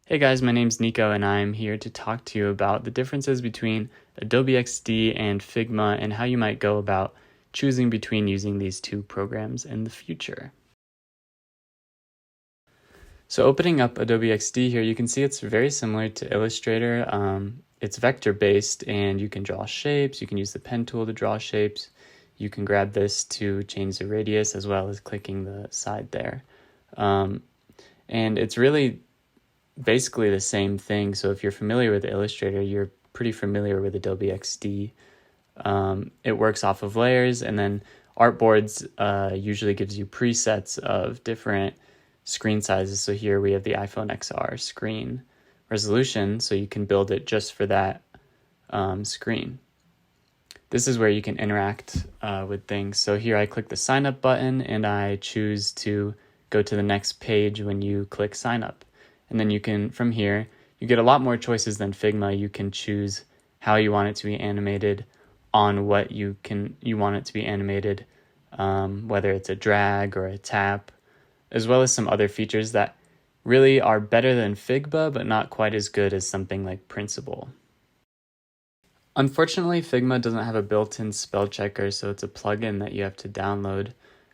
Hey guys, my name's Nico and I'm here to talk to you about the differences between Adobe XD and Figma and how you might go about choosing between using these two programs in the future. So opening up Adobe XD here, you can see it's very similar to Illustrator. It's vector-based and you can draw shapes, you can use the pen tool to draw shapes, you can grab this to change the radius as well as clicking the side there. And it's really basically the same thing. So if you're familiar with Illustrator, you're pretty familiar with Adobe XD. It works off of layers, and then artboards usually gives you presets of different screen sizes. So here we have the iPhone XR screen resolution, so you can build it just for that screen. This is where you can interact with things. So here I click the sign up button and I choose to go to the next page when you click sign up. And then you can, from here, you get a lot more choices than Figma. You can choose how you want it to be animated, on what you want it to be animated, whether it's a drag or a tap, as well as some other features that really are better than Figma, but not quite as good as something like Principle. Unfortunately, Figma doesn't have a built-in spell checker, so it's a plugin that you have to download.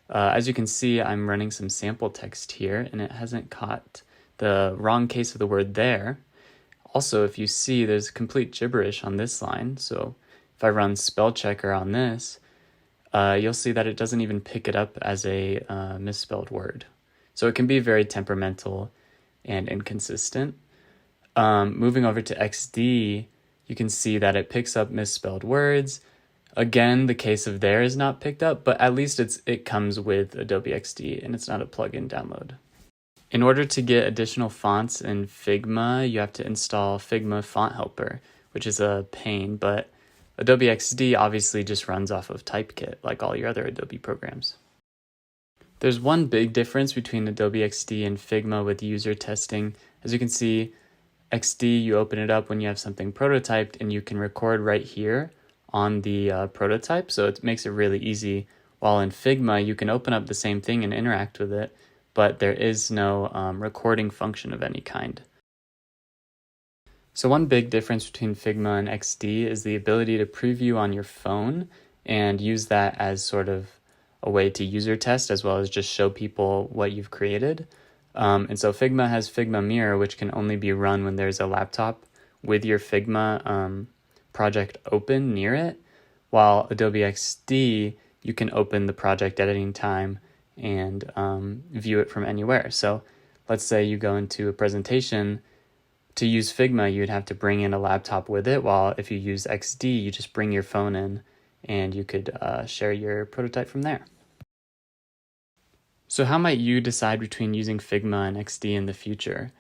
As you can see, I'm running some sample text here, and it hasn't caught the wrong case of the word there. Also, if you see, there's complete gibberish on this line. So if I run spell checker on this, you'll see that it doesn't even pick it up as a misspelled word. So it can be very temperamental and inconsistent. Moving over to XD, you can see that it picks up misspelled words. Again, the case of there is not picked up, but at least it comes with Adobe XD and it's not a plugin download. In order to get additional fonts in Figma, you have to install Figma Font Helper, which is a pain, but Adobe XD obviously just runs off of Typekit, like all your other Adobe programs. There's one big difference between Adobe XD and Figma with user testing. As you can see, XD, you open it up when you have something prototyped, and you can record right here on the prototype, so it makes it really easy. While in Figma, you can open up the same thing and interact with it, but there is no recording function of any kind. So one big difference between Figma and XD is the ability to preview on your phone and use that as sort of a way to user test as well as just show people what you've created. And so Figma has Figma Mirror, which can only be run when there's a laptop with your Figma project open near it, while Adobe XD, you can open the project at any time and view it from anywhere. So let's say you go into a presentation. To use Figma, you'd have to bring in a laptop with it, while if you use XD, you just bring your phone in and you could share your prototype from there. So how might you decide between using Figma and XD in the future?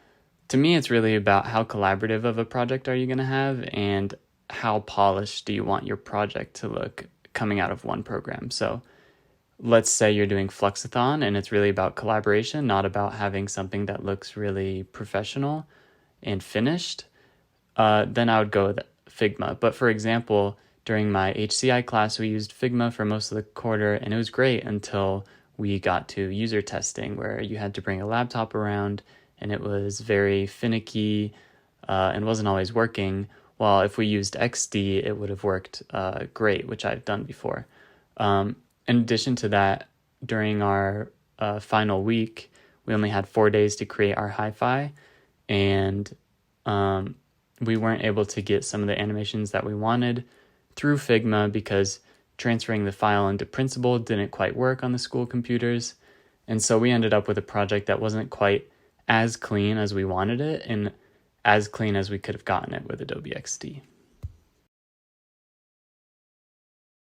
To me, it's really about how collaborative of a project are you going to have and how polished do you want your project to look coming out of one program. So let's say you're doing Fluxathon and it's really about collaboration, not about having something that looks really professional and finished, then I would go with Figma. But for example, during my HCI class, we used Figma for most of the quarter, and it was great until we got to user testing, where you had to bring a laptop around, and it was very finicky and wasn't always working. While if we used XD, it would have worked great, which I've done before. In addition to that, during our final week, we only had 4 days to create our hi-fi, and we weren't able to get some of the animations that we wanted through Figma because transferring the file into Principle didn't quite work on the school computers. And so we ended up with a project that wasn't quite as clean as we wanted it and as clean as we could have gotten it with Adobe XD.